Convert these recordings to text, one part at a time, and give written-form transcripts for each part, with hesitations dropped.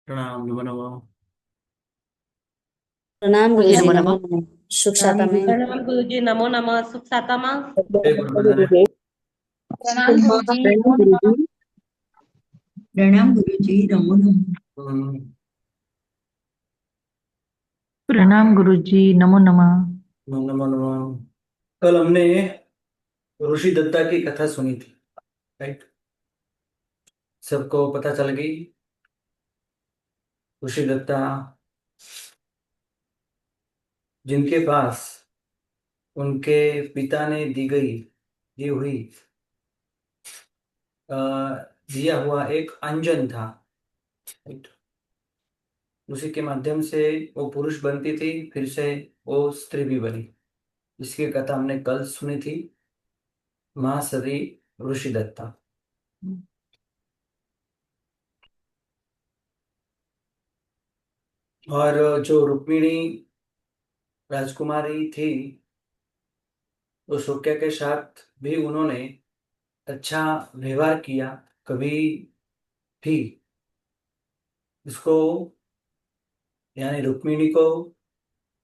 प्रणाम नमो नमः। प्रणाम गुरुजी गुरुजी, नमो नमो नमः। नमः। सुख प्रणाम शांता में। गुरुजी। प्रणाम गुरुजी, नमो नमः। सुख साता माँ। जय गुरुबंधन है। प्रणाम गुरुजी, प्रणाम नमो नमः। गुरुजी। प्रणाम गुरुजी नमो नमः। हम्म, प्रणाम गुरुजी, नमो नमः। नमो नमो नमः। कल हमने ऋषि दत्ता की कथा सुनी थी, राइट? सबको पता चल गई। ऋषि दत्ता जिनके पास उनके पिता ने दी हुई अ, दिया हुआ एक अंजन था, राइट? उसी के माध्यम से वो पुरुष बनती थी, फिर से वो स्त्री भी बनी। इसकी कथा हमने कल सुनी थी, महासती ऋषि दत्ता। और जो रुक्मिणी राजकुमारी थी, तो सुक्या के साथ भी उन्होंने अच्छा व्यवहार किया। कभी भी उसको, यानी रुक्मिणी को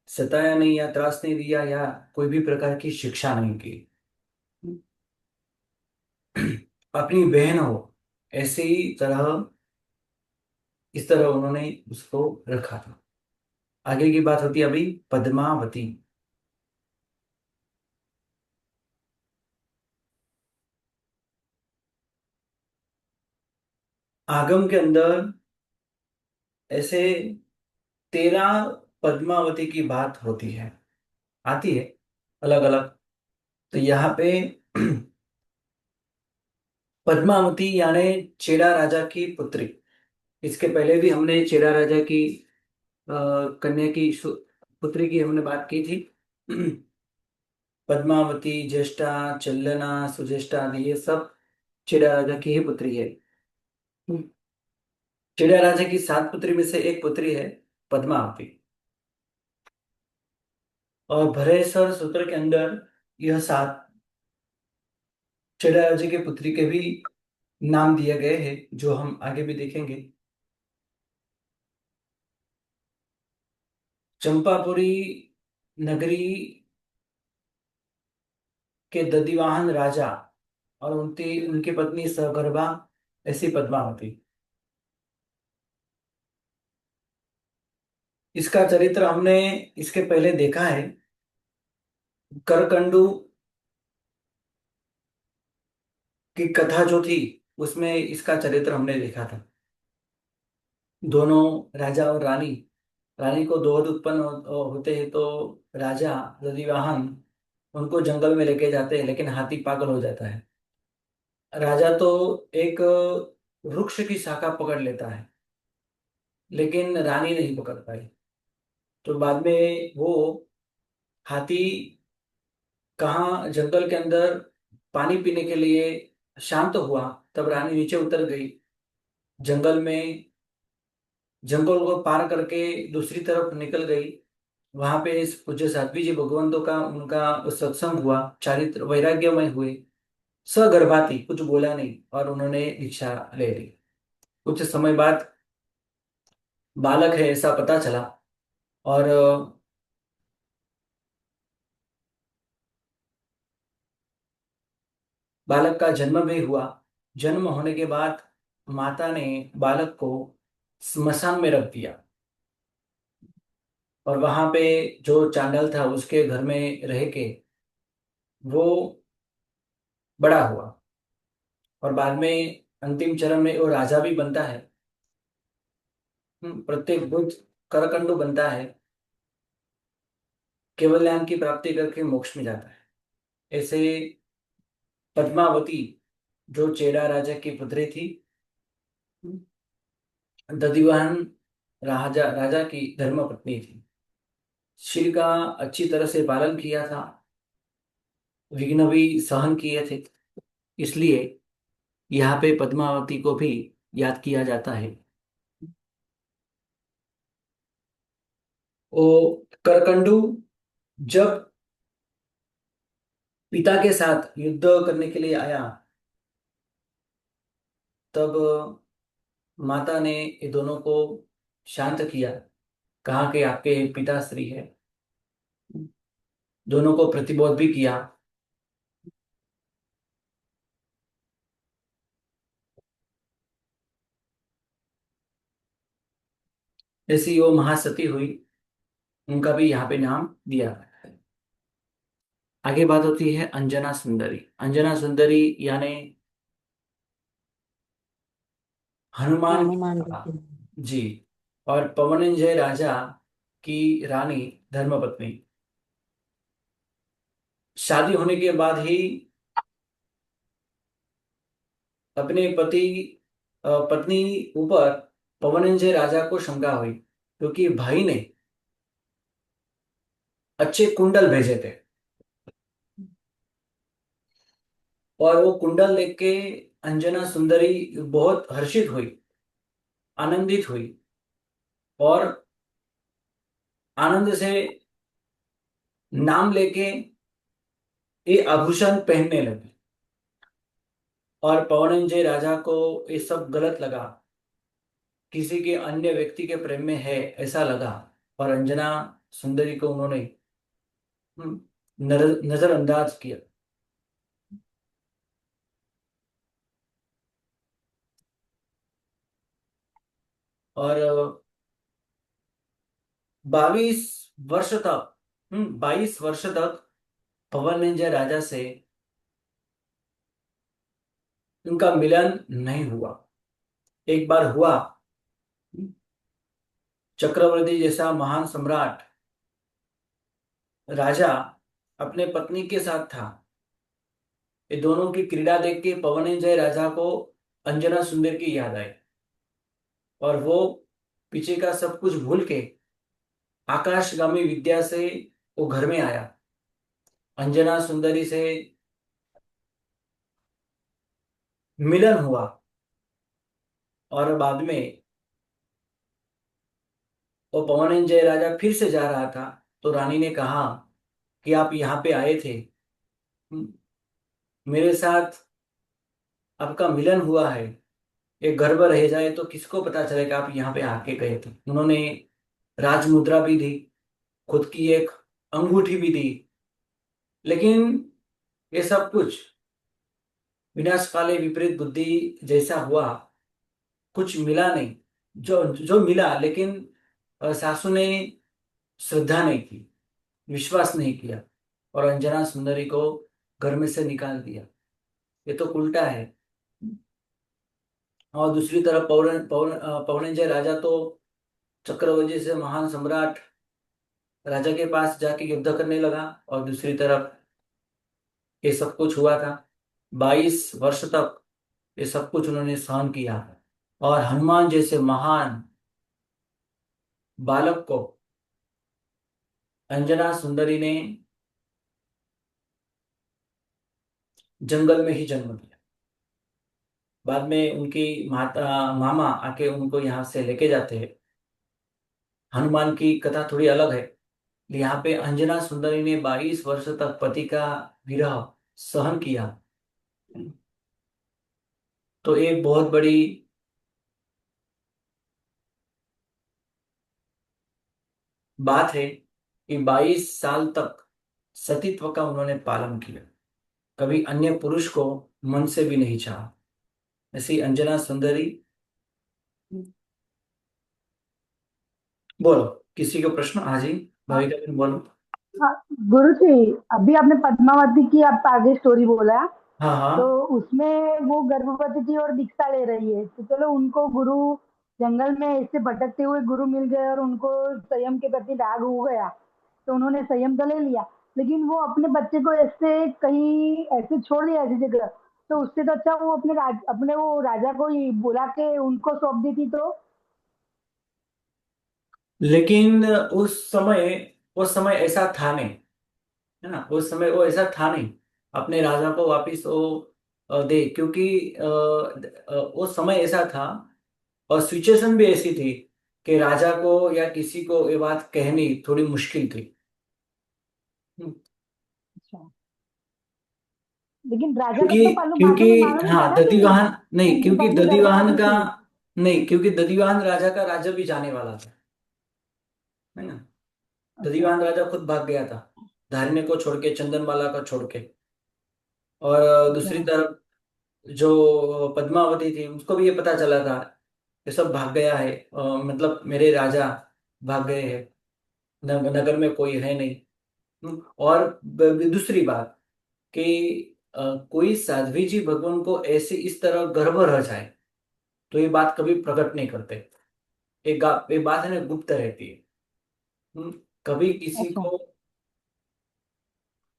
सताया नहीं या त्रास नहीं दिया या कोई भी प्रकार की शिक्षा नहीं की। अपनी बहन हो ऐसे ही तरह, इस तरह उन्होंने उसको रखा था। आगे की बात होती है अभी पद्मावती। आगम के अंदर ऐसे 13 पद्मावती की बात होती है, आती है अलग अलग। तो यहाँ पे पद्मावती यानी चेरा राजा की पुत्री। इसके पहले भी हमने चेरा राजा की कन्या की पुत्री की हमने बात की थी। पद्मावती, ज्येष्ठा, चल्लना, सुज्येष्ठा आदि ये सब चेरा राजा की ही पुत्री है। चेरा राजा की 7 पुत्री में से एक पुत्री है पद्मावती। और भरेश्वर सूत्र के अंदर यह 7 चेरा राजा की पुत्री के भी नाम दिए गए हैं, जो हम आगे भी देखेंगे। चंपापुरी नगरी के दधिवाहन राजा और उनकी उनकी पत्नी सगर्भा, ऐसी पद्मावती। इसका चरित्र हमने इसके पहले देखा है। करकंडू की कथा जो थी, उसमें इसका चरित्र हमने देखा था। दोनों राजा और रानी, रानी को दो उत्पन्न होते हैं, तो राजा दधिवाहन उनको जंगल में लेके जाते हैं, लेकिन हाथी पागल हो जाता है। राजा तो एक वृक्ष की शाखा पकड़ लेता है, लेकिन रानी नहीं पकड़ पाई। तो बाद में वो हाथी कहाँ जंगल के अंदर पानी पीने के लिए शांत हुआ, तब रानी नीचे उतर गई जंगल में। जंगल को पार करके दूसरी तरफ निकल गई। वहां पे इस पूज्य साध्वी जी भगवंतों का उनका सत्संग हुआ, चारित्र वैराग्यमय हुए। सगर्भा थी, कुछ बोला नहीं और उन्होंने दीक्षा ले ली। कुछ समय बाद बालक है ऐसा पता चला, और बालक का जन्म भी हुआ। जन्म होने के बाद माता ने बालक को स्मशान में रख दिया, और वहां पे जो चांडाल था उसके घर में रह के वो बड़ा हुआ। और बाद में अंतिम चरण में वो राजा भी बनता है। प्रत्येक बुद्ध करकंडू बनता है, केवल ज्ञान की प्राप्ति करके मोक्ष में जाता है। ऐसे पद्मावती जो चेरा राजा की पुत्री थी, दधिवाहन राजा राजा की धर्मपत्नी थी। शिव का अच्छी तरह से पालन किया था, विघ्न भी सहन किए थे। इसलिए यहाँ पे पद्मावती को भी याद किया जाता है। वो करकंडू जब पिता के साथ युद्ध करने के लिए आया, तब माता ने ये दोनों को शांत किया, कहा कि आपके पिताश्री है। दोनों को प्रतिबोध भी किया। जैसी वो महासती हुई, उनका भी यहाँ पे नाम दिया गया है। आगे बात होती है अंजना सुंदरी। अंजना सुंदरी यानी हनुमान की हनुमान माता। जी। जी। और पवनंजय राजा की रानी, धर्मपत्नी। शादी होने के बाद ही अपने पत्नी ऊपर पवनंजय राजा को शंका हुई, क्योंकि भाई ने अच्छे कुंडल भेजे थे, और वो कुंडल देख के अंजना सुंदरी बहुत हर्षित हुई, आनंदित हुई, और आनंद से नाम लेके ये आभूषण पहनने लगी। और पवनंजय राजा को ये सब गलत लगा, किसी के अन्य व्यक्ति के प्रेम में है ऐसा लगा, और अंजना सुंदरी को उन्होंने नजरअंदाज किया। और 22 वर्ष तक 22 वर्ष तक पवनंजय राजा से उनका मिलन नहीं हुआ। एक बार हुआ, चक्रवर्ती जैसा महान सम्राट राजा अपने पत्नी के साथ था। ये दोनों की क्रीड़ा देख के पवनंजय राजा को अंजना सुंदर की याद आई, और वो पीछे का सब कुछ भूल के आकाशगामी विद्या से वो घर में आया। अंजना सुंदरी से मिलन हुआ, और बाद में वो पवनंजय राजा फिर से जा रहा था, तो रानी ने कहा कि आप यहाँ पे आए थे, हम्म, मेरे साथ आपका मिलन हुआ है, ये गर्भ रह जाए तो किसको पता चलेगा आप यहाँ पे आके गए थे। उन्होंने राज मुद्रा भी दी, खुद की एक अंगूठी भी दी, लेकिन ये सब कुछ विनाशकाले विपरीत बुद्धि जैसा हुआ, कुछ मिला नहीं। जो जो मिला, लेकिन सासू ने श्रद्धा नहीं की, विश्वास नहीं किया, और अंजना सुंदरी को घर में से निकाल दिया। ये तो उल्टा है। और दूसरी तरफ पवनंजय राजा तो चक्रवर्ती से महान सम्राट राजा के पास जाके युद्ध करने लगा, और दूसरी तरफ ये सब कुछ हुआ था। 22 वर्ष तक ये सब कुछ उन्होंने सहन किया, और हनुमान जैसे महान बालक को अंजना सुंदरी ने जंगल में ही जन्म दिया। बाद में उनकी मामा आके उनको यहाँ से लेके जाते हैं। हनुमान की कथा थोड़ी अलग है। यहाँ पे अंजना सुंदरी ने 22 वर्ष तक पति का विरह सहन किया। तो एक बहुत बड़ी बात है कि 22 साल तक सतीत्व का उन्होंने पालन किया, कभी अन्य पुरुष को मन से भी नहीं चाहा। ऐसी अंजना सुंदरी। बोलो, किसी को प्रश्न? हाँ जी, हाँ, भाविका बहन बोलो। हाँ, गुरु जी, अभी आपने पद्मावती की आप आगे स्टोरी बोला, हाँ तो हाँ। उसमें वो गर्भवती थी और दीक्षा ले रही है, तो चलो उनको गुरु जंगल में ऐसे भटकते हुए गुरु मिल गए और उनको संयम के प्रति राग हो गया, तो उन्होंने संयम तो ले लिया, लेकिन वो अपने बच्चे को ऐसे कहीं ऐसे छोड़ दिया ऐसी जगह, तो उससे तो अच्छा वो अपने वो राजा को ही बुला के उनको सौंप दी थी तो। लेकिन उस समय ऐसा था नहीं, है ना। उस समय वो ऐसा था नहीं, अपने राजा को वापिस वो दे, क्योंकि वो समय ऐसा था, और सिचुएशन भी ऐसी थी कि राजा को या किसी को ये बात कहनी थोड़ी मुश्किल थी। हम्म, अच्छा, लेकिन राजा को क्योंकि तो बाद में क्योंकि मालूम था हाँ, ना कि दधिवाहन नहीं, उनकी क्योंकि पत्नी दधिवाहन गर्भवती का थी। नहीं, क्योंकि दधिवाहन राजा का राज्य भी जाने वाला था, है ना। अच्छा। दधिवाहन राजा खुद भाग गया था, धारिणी को छोड़ के, चंदनमाला को छोड़ के। और अच्छा। दूसरी तरफ जो पद्मावती थी, उसको भी ये पता चला था ये सब भाग गया है, मतलब मेरे राजा भाग गए हैं, नगर में कोई है नहीं। और दूसरी बात कि कोई साध्वी जी भगवान को ऐसे इस तरह गर्भ रह जाए तो ये बात कभी प्रकट नहीं करते। ये बात है ना, गुप्त रहती है। कभी किसी अच्छा। को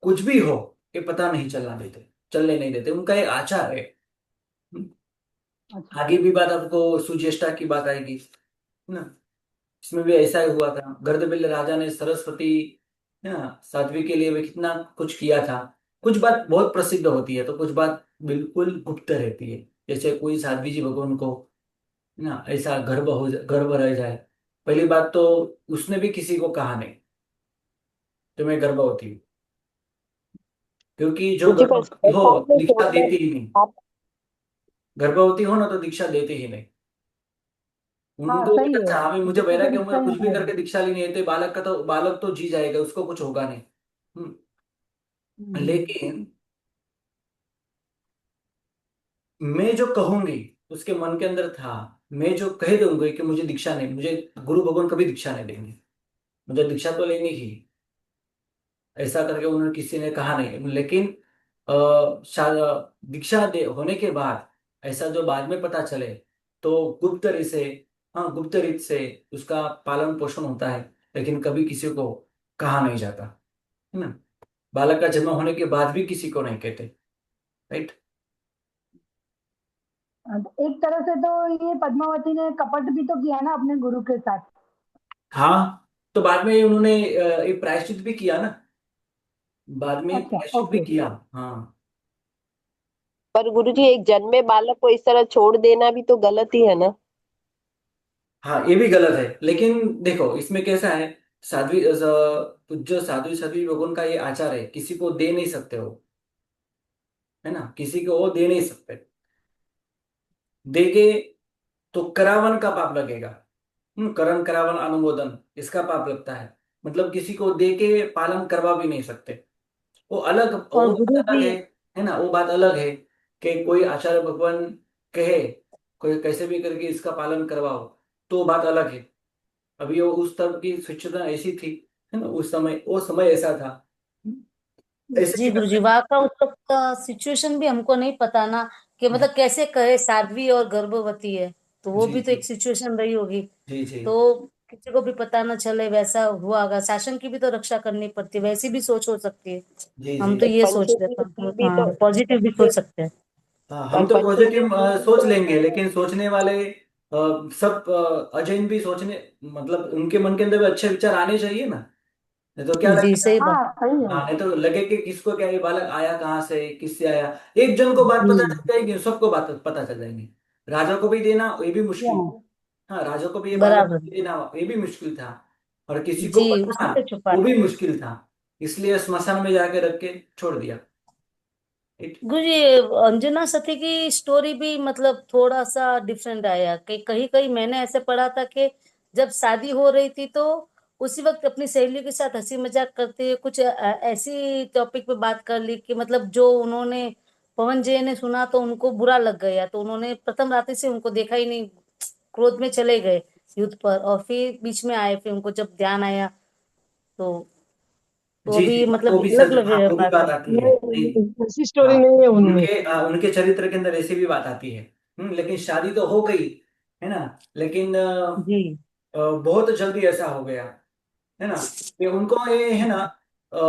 कुछ भी हो, ये पता नहीं चलने नहीं देते, उनका एक आचार है। हम्म, अच्छा। आगे भी बात आपको सुज्येष्ठा की बात आएगी, है ना। इसमें भी ऐसा ही हुआ था, गर्दबिल्ल राजा ने सरस्वती, है ना, साध्वी के लिए भी कितना कुछ किया था। कुछ बात बहुत प्रसिद्ध होती है तो कुछ बात बिल्कुल गुप्त रहती है। जैसे कोई साध्वी जी भगवान को, है ना, ऐसा गर्भ रह जाए, पहली बात तो उसने भी किसी को कहा नहीं तो मैं गर्भवती हूँ, क्योंकि जो मुझे बस गर्भवती हो ऐसा आपने दीक्षा छोड़ना देती ही नहीं। आप। गर्भवती हो ना तो दीक्षा देते ही नहीं। हाँ उनको सही है। अच्छा, अभी मुझे देखो तो वैराग्य दीक्षा होगा, ही कुछ नहीं भी करके लेनी। दीक्षा ली नहीं है तो बालक तो जी जाएगा, उसको कुछ होगा नहीं। हम्म, हम्म। लेकिन मैं जो कहूंगी, उसके मन के अंदर था, मैं जो कह दूंगी कि मुझे दीक्षा नहीं, मुझे गुरु भगवान कभी दीक्षा नहीं देंगे, मुझे दीक्षा तो लेनी ही, ऐसा करके उन्होंने किसी ने कहा नहीं। लेकिन दीक्षा दे होने के बाद ऐसा जो बाद में पता चले तो गुप्त रीत से, हाँ गुप्त रीत से उसका पालन पोषण होता है, लेकिन कभी किसी को कहा नहीं जाता, है ना। बालक का जन्म होने के बाद भी किसी को नहीं कहते, राइट। तो एक तरह से तो ये पद्मावती ने कपट भी तो किया ना अपने गुरु के साथ। हाँ, तो बाद में उन्होंने एक प्रायश्चित भी किया ना, बाद में अच्छा। प्रायश्चित भी ओके। किया। हाँ। पर गुरुजी, एक जन्मे बालक को इस तरह छोड़ देना भी तो गलत ही है ना। हाँ, ये भी गलत है, लेकिन देखो इसमें कैसा है, जो साध्वी साध्वी लोगों का ये आचार है, किसी को दे नहीं सकते हो, है ना, किसी को वो दे नहीं सकते। देगे तो करावन का पाप लगेगा। करण करावन अनुमोदन, इसका पाप लगता है। मतलब किसी को दे के पालन करवा भी नहीं सकते, वो अलग, और वो गुरु बात अलग जी। है ना, वो बात अलग है कि कोई आचार्य भगवान कहे कोई कैसे भी करके इसका पालन करवाओ, तो वो बात अलग है। अभी वो उस तरह की सिचुएशन ऐसी थी, है ना, उस समय वो समय ऐसा था, ऐसे जी भी गुरुजी, करते। वहाँ का उस वक्त का सिचुएशन भी हमको नहीं पता ना, कि मतलब कैसे कहे साध्वी और गर्भवती है, तो वो जी भी तो जी एक सिचुएशन रही होगी। जी जी तो किसी को भी पता ना चले, वैसा हुआ होगा। शासन की भी तो रक्षा करनी पड़ती है, वैसी भी सोच हो सकती है। जी हम जी। तो ये सोच पंचेती लेते रीति हैं, भी तो हाँ पॉजिटिव भी सोच सकते हैं। हाँ, पर हम तो पंचेती पॉजिटिव रीति भी सोच लेंगे, तो लेकिन सोचने वाले सब अजैन भी सोचने, मतलब उनके मन के अंदर भी अच्छे विचार आने चाहिए ना। नहीं तो क्या जी लगेगा। सही बात। हाँ सही है। हाँ, नहीं तो लगे कि किसको क्या, ये बालक आया कहाँ से, किससे आया। एक जन को बात पता जी चल जाएगी, सबको बात पता चल जाएगी। राजा को भी देना ये भी मुश्किल। हाँ। हाँ, राजा को भी ये बालक बराबर। देना ये भी मुश्किल था, और किसी को जी उसी बताना से छुपा। वो भी मुश्किल था। इसलिए स्मशान में जाके रख के छोड़ दिया। It- गुरु जी, अंजना सती की स्टोरी भी मतलब थोड़ा सा डिफरेंट आया, कि कहीं कहीं मैंने ऐसे पढ़ा था कि जब शादी हो रही थी तो उसी वक्त अपनी सहेलियों के साथ हंसी मजाक करते हुए कुछ ऐसी टॉपिक पे बात कर ली कि मतलब जो उन्होंने पवन जय ने सुना तो उनको बुरा लग गया, तो उन्होंने प्रथम रात्रि से उनको देखा ही नहीं, क्रोध में चले गए युद्ध पर, और फिर बीच में आए, फिर उनको जब ध्यान आया तो जी जी, अभी वो मतलब भी अलग सच, लग हाँ रहा है वो भी बात बात है। आती है, नहीं। नहीं, ऐसी स्टोरी हाँ, नहीं है उनमें। उनके चरित्र के अंदर ऐसी भी बात आती है। लेकिन शादी तो हो गई, है ना। लेकिन जी बहुत जल्दी ऐसा हो गया, है ना, कि उनको ये, है ना, अ,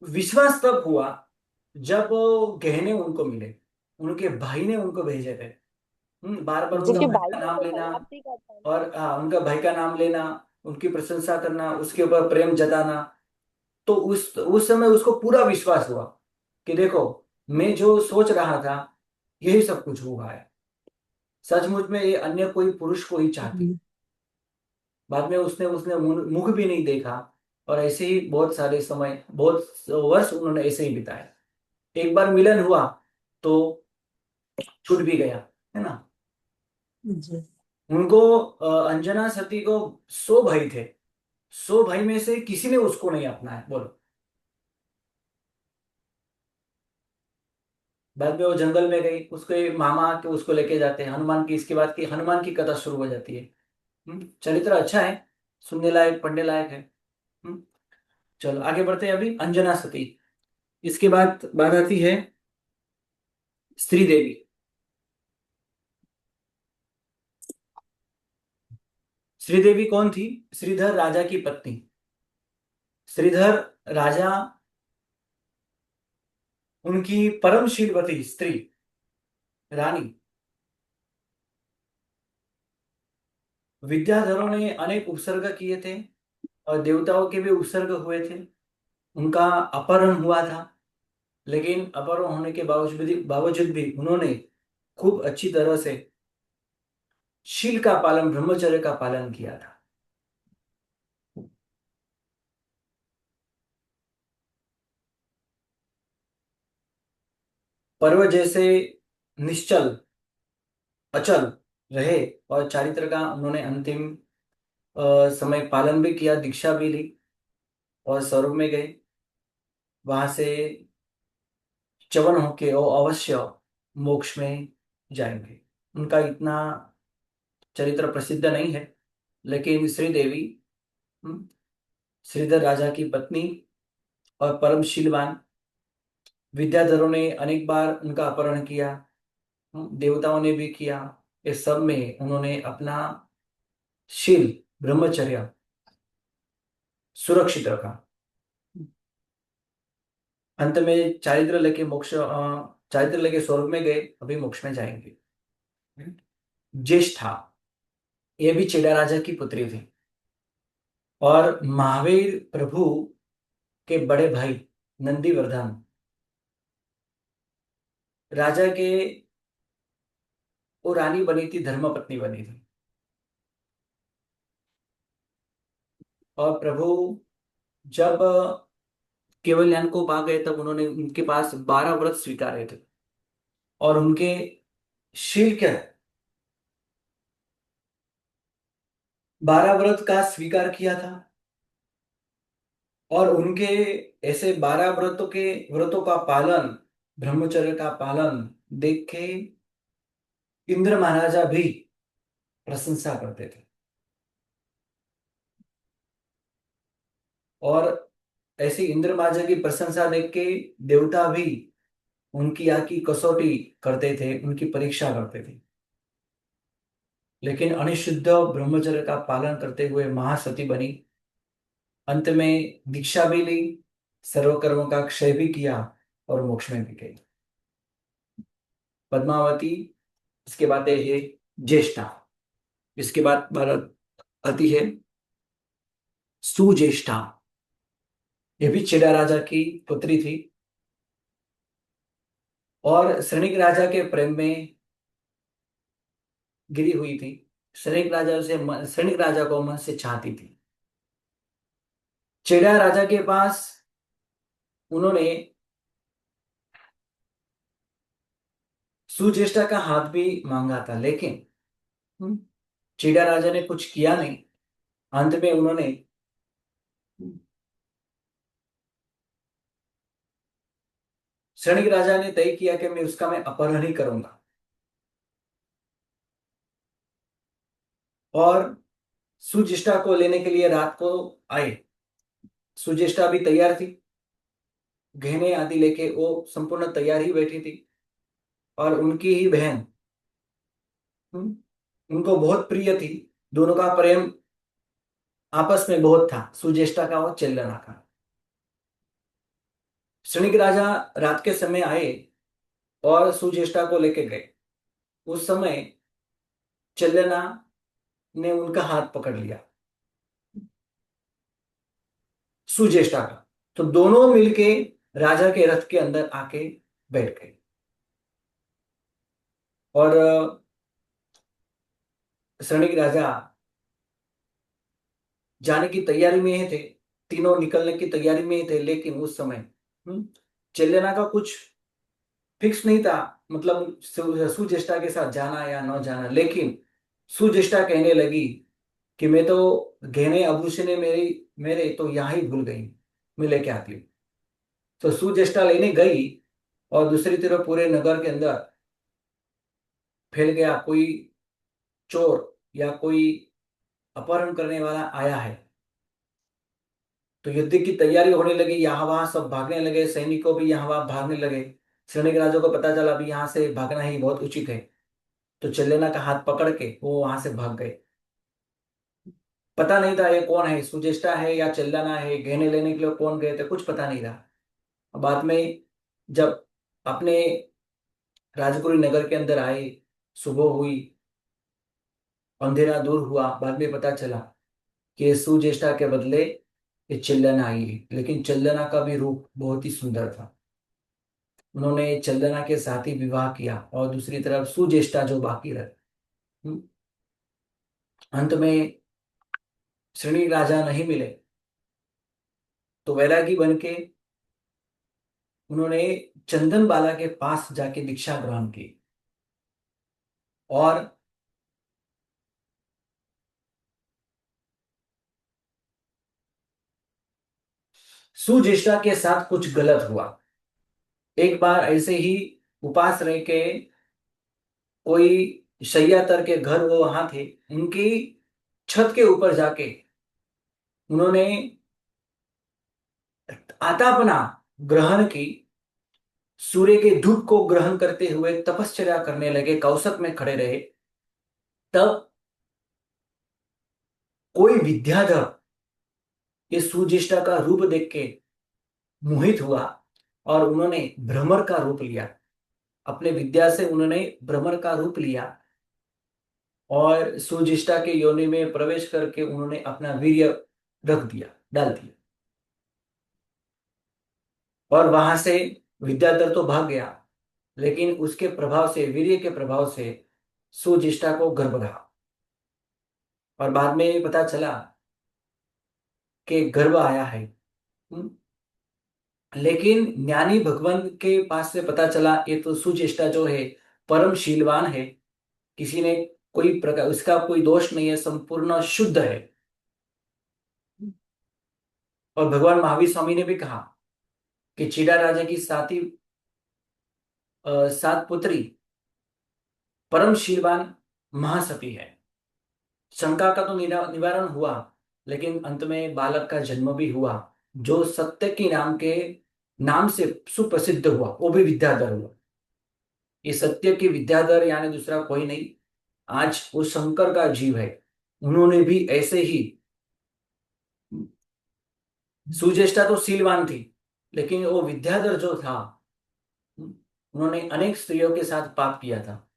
विश्वास तब हुआ जब गहने उनको मिले, उनके भाई ने उनको भेजे थे। बार बार उनका क्योंकि भाई भाई का ने नाम तो लेना, समाप्ति का था ना। और उनका भाई का नाम लेना, उनकी प्रशंसा करना, उसके ऊपर प्रेम जताना, तो उस समय उसको पूरा विश्वास हुआ कि देखो, मैं जो सोच रहा था यही सब कुछ हुआ है, सचमुच में ये अन्य कोई पुरुष को ही चाहती। जी बाद में उसने उसने मुख भी नहीं देखा, और ऐसे ही बहुत सारे समय, बहुत वर्ष उन्होंने ऐसे ही बिताए। एक बार मिलन हुआ तो छूट भी गया, है ना। जी। उनको अंजना सती को 100 भाई थे, 100 भाई में से किसी ने उसको नहीं अपनाया, बोलो। बाद में वो जंगल में गई, उसके मामा के उसको लेके जाते हैं हनुमान की, इसके बाद की हनुमान की कथा शुरू हो जाती है। चरित्र अच्छा है, सुनने लायक पढ़ने लायक है। हम्म, चलो आगे बढ़ते हैं। अभी अंजना सती, इसके बाद बात आती है स्त्री देवी। श्रीदेवी कौन थी? श्रीधर राजा की पत्नी। श्रीधर राजा, उनकी परमशीलवती स्त्री रानी। विद्याधरों ने अनेक उपसर्ग किए थे और देवताओं के भी उपसर्ग हुए थे। उनका अपहरण हुआ था, लेकिन अपहरण होने के बावजूद भी उन्होंने खूब अच्छी तरह से शील का पालन, ब्रह्मचर्य का पालन किया था। पर्वत जैसे निश्चल, अचल रहे और चारित्र का उन्होंने अंतिम समय पालन भी किया, दीक्षा भी ली और स्वर्ग में गए। वहां से च्यवन होके वो अवश्य मोक्ष में जाएंगे। उनका इतना चरित्र प्रसिद्ध नहीं है, लेकिन श्रीदेवी हम्म, श्रीधर राजा की पत्नी और परम शीलवान। विद्याधरों ने अनेक बार उनका अपहरण किया, देवताओं ने भी किया। इस सब में उन्होंने अपना शील, ब्रह्मचर्य सुरक्षित रखा। अंत में चारित्र लेके स्वर्ग में गए, अभी मोक्ष में जाएंगे। ज्येष्ठा, ये भी चेड़ा राजा की पुत्री थी और महावीर प्रभु के बड़े भाई नंदीवर्धन राजा के, वो रानी बनी थी, धर्मपत्नी बनी थी। और प्रभु जब केवल ज्ञान को पा गए, तब उन्होंने उनके पास 12 व्रत स्वीकारे थे और उनके शील क्या, 12 व्रत का स्वीकार किया था। और उनके ऐसे 12 व्रतों का पालन, ब्रह्मचर्य का पालन देख के इंद्र महाराजा भी प्रशंसा करते थे। और ऐसी इंद्र महाराजा की प्रशंसा देख के देवता भी उनकी आकी कसौटी करते थे, उनकी परीक्षा करते थे। लेकिन अनिषुद्ध ब्रह्मचर्य का पालन करते हुए महासती बनी, अंत में दीक्षा भी ली, सर्वकर्मों का क्षय भी किया और मोक्ष में भी गई। पद्मावती, इसके बाद है ज्येष्ठा। इसके बाद भारत आती है सुज्येष्ठा। ये भी चेड़ा राजा की पुत्री थी और सैनिक राजा के प्रेम में गिरी हुई थी। सैनिक राजा को मन से चाहती थी। चेड़ा राजा के पास उन्होंने सुज्येष्ठा का हाथ भी मांगा था, लेकिन चेड़ा राजा ने कुछ किया नहीं। अंत में उन्होंने सैनिक राजा ने तय किया कि मैं अपहरण ही करूंगा। और सुज्येष्ठा को लेने के लिए रात को आए। सुज्येष्ठा भी तैयार थी, गहने आदि लेके वो संपूर्ण तैयार ही बैठी थी। और उनकी ही बहन उनको बहुत प्रिय थी। दोनों का प्रेम आपस में बहुत था, सुज्येष्ठा का और चेल्लना का। सैनिक राजा रात के समय आए और सुज्येष्ठा को लेके गए। उस समय चेल्लना ने उनका हाथ पकड़ लिया, सुज्येष्ठा का। तो दोनों मिलके राजा के रथ के अंदर आके बैठ गए। और सैनिक राजा जाने की तैयारी में थे, तीनों निकलने की तैयारी में थे। लेकिन उस समय चेलेना का कुछ फिक्स नहीं था, मतलब सुज्येष्ठा के साथ जाना या न जाना। लेकिन सुजेष्टा कहने लगी कि मैं तो गहने आभूषण मेरी मेरे तो यहाँ ही भूल गई, मैं लेके आती हूँ। तो सुजेष्टा लेने गई और दूसरी तरफ पूरे नगर के अंदर फैल गया, कोई चोर या कोई अपहरण करने वाला आया है। तो युद्ध की तैयारी होने लगी, यहाँ वहां सब भागने लगे, सैनिकों भी यहाँ वहां भागने लगे। सैनिक राजा को पता चला अभी यहाँ से भागना ही बहुत उचित है, तो चल्लेना का हाथ पकड़ के वो वहां से भाग गए। पता नहीं था ये कौन है, सुजेष्टा है या चल्लाना है, गहने लेने के लिए कौन गए थे कुछ पता नहीं रहा। बाद में जब अपने राजपुरी नगर के अंदर आए, सुबह हुई, अंधेरा दूर हुआ, बाद में पता चला कि ये सुजेष्टा के बदले ये चल्लना आई है। लेकिन चल्लना का भी रूप बहुत ही सुंदर था। उन्होंने चंदना के साथ ही विवाह किया और दूसरी तरफ सुजेष्टा जो बाकी रहे। हम्म, अंत में श्रेणी राजा नहीं मिले तो वैरागी बन के उन्होंने चंदन बाला के पास जाके दीक्षा ग्रहण की और सुजेष्टा के साथ कुछ गलत हुआ। एक बार ऐसे ही उपास रह के कोई शैयातर के घर वो वहां थे, उनकी छत के ऊपर जाके उन्होंने आतापना ग्रहण की, सूर्य के धूप को ग्रहण करते हुए तपश्चर्या करने लगे, कौसत में खड़े रहे। तब कोई विद्याधर ये सुजिष्टा का रूप देख के मोहित हुआ और उन्होंने भ्रमर का रूप लिया। अपने विद्या से उन्होंने भ्रमर का रूप लिया और सुजिष्टा के योनि में प्रवेश करके उन्होंने अपना वीर्य रख दिया, डाल दिया। और वहां से विद्याधर तो भाग गया, लेकिन उसके प्रभाव से, वीर्य के प्रभाव से सुजिष्टा को गर्भ रहा और बाद में पता चला कि गर्भ आया है। हम्म, लेकिन ज्ञानी भगवान के पास से पता चला ये तो सुचेष्टा जो है परम शीलवान है, किसी ने कोई प्रकार उसका कोई दोष नहीं है, संपूर्ण शुद्ध है। और भगवान महावीर स्वामी ने भी कहा कि चीड़ा राजा की सात पुत्री परम शीलवान महासती है। शंका का तो निवारण हुआ, लेकिन अंत में बालक का जन्म भी हुआ जो सत्य की नाम से सुप्रसिद्ध हुआ, वो भी विद्याधर हुआ। ये सत्य की विद्याधर यानी दूसरा कोई नहीं, आज वो शंकर का जीव है। उन्होंने भी ऐसे ही, सुजेष्टा तो शीलवान थी, लेकिन वो विद्याधर जो था उन्होंने अनेक स्त्रियों के साथ पाप किया था।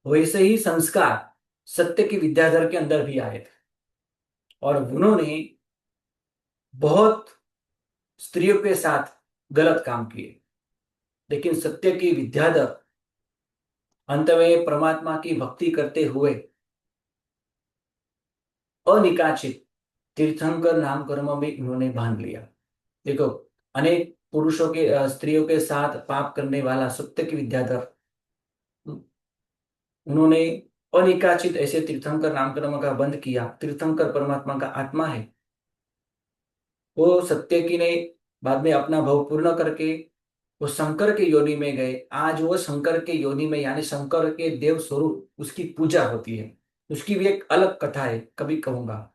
वैसे ही संस्कार सत्य की विद्याधर के अंदर भी आए थे और उन्होंने बहुत स्त्रियों के साथ गलत काम किए। लेकिन सत्य की विद्याधर अंत में परमात्मा की भक्ति करते हुए अनिकाचित तीर्थंकर नाम कर्म में उन्होंने बांध लिया। देखो, अनेक पुरुषों के स्त्रियों के साथ पाप करने वाला सत्य की विद्याधर, उन्होंने अनिकाचित ऐसे तीर्थंकर नाम कर्म का बंद किया। तीर्थंकर परमात्मा का आत्मा है, वो सत्य की ने बाद में अपना भव पूर्ण करके वो शंकर के योनि में गए। आज वो शंकर के योनि में यानी शंकर के देव स्वरूप उसकी पूजा होती है। उसकी भी एक अलग कथा है, कभी कहूंगा।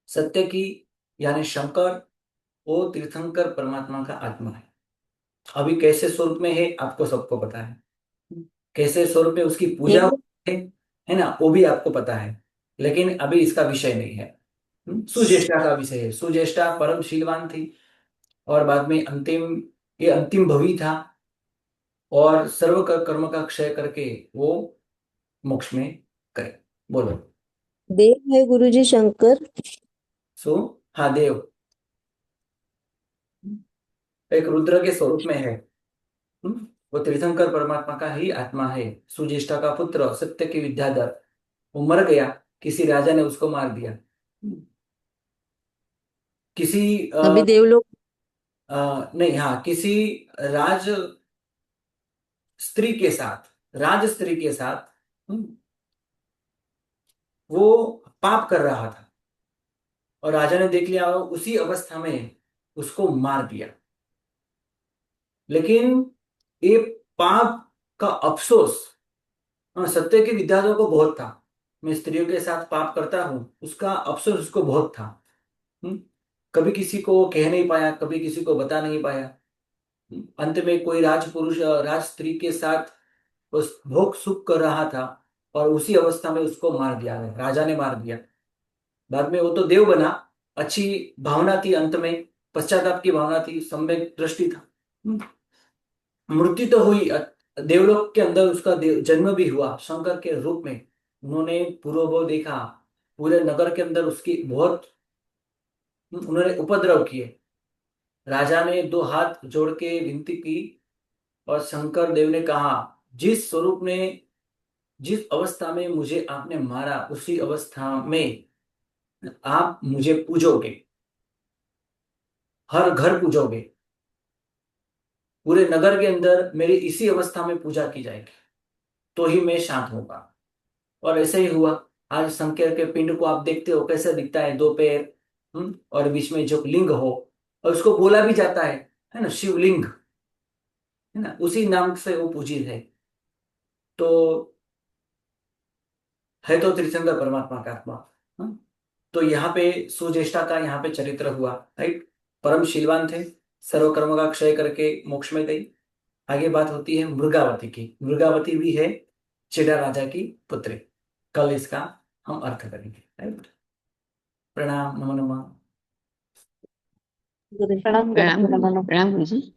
सत्य की यानी शंकर वो तीर्थंकर परमात्मा का आत्मा है। अभी कैसे स्वरूप में है आपको सबको पता है, कैसे स्वरूप में उसकी पूजा एक है ना, वो भी आपको पता है। लेकिन अभी इसका विषय नहीं है। सुज्येष्ठा का विषय है। सुज्येष्ठा परम शीलवान थी और बाद में ये अंतिम भवी था और सर्व का कर्म का क्षय करके वो मोक्ष में गए। बोलो। देव है गुरुजी शंकर। सो हाँ, देव एक रुद्र के स्वरूप में है। वो तीर्थंकर परमात्मा का ही आत्मा है। सुज्येष्ठा का पुत्र सत्य की विद्याधर वो मर गया, किसी राजा ने उसको मार दिया। किसी अभी देवलोक नहीं, हाँ, किसी राज स्त्री के साथ, राज स्त्री के साथ वो पाप कर रहा था और राजा ने देख लिया और उसी अवस्था में उसको मार दिया। लेकिन ये पाप का अफसोस सत्य के विद्यार्थियों को बहुत था। मैं स्त्रियों के साथ पाप करता हूं, उसका अफसोस उसको बहुत था। हम्म, कभी किसी को कह नहीं पाया, कभी किसी को बता नहीं पाया। अंत में कोई राजपुरुष राज स्त्री के साथ उस भोग सुख कर रहा था और उसी अवस्था में उसको मार दिया गया, राजा ने मार दिया। बाद में वो तो देव बना। अच्छी भावना थी, अंत में पश्चाताप की भावना थी, सम्यक दृष्टि था। मृत्यु तो हुई, देवलोक के अंदर उसका जन्म भी हुआ शंकर के रूप में। उन्होंने पूर्वभव देखा, पूरे नगर के अंदर उसकी बहुत उन्होंने उपद्रव किए। राजा ने दो हाथ जोड़ के विनती की और शंकर देव ने कहा, जिस स्वरूप ने जिस अवस्था में मुझे आपने मारा उसी अवस्था में आप मुझे पूजोगे, हर घर पूजोगे, पूरे नगर के अंदर मेरी इसी अवस्था में पूजा की जाएगी, तो ही मैं शांत होगा। और ऐसे ही हुआ। आज शंकर के पिंड को आप देखते हो कैसे दिखता है, दो पैर, और बीच में जो लिंग हो, और उसको बोला भी जाता है ना, शिवलिंग, है ना, उसी नाम से वो पूजित है। तो है तो त्रिशंकर परमात्मा का आत्मा। हाँ? तो यहाँ पे सुज्येष्ठा का यहाँ पे चरित्र हुआ, राइट। परम शीलवान थे, सर्व कर्म का क्षय करके मोक्ष में गई। आगे बात होती है मृगावती की। मृगावती भी है चेड़ा राजा की पुत्री। कल इसका हम अर्थ करेंगे, राइट। प्रणाम, नमो नमः। प्रणाम प्रणाम प्रणाम गुरुजी।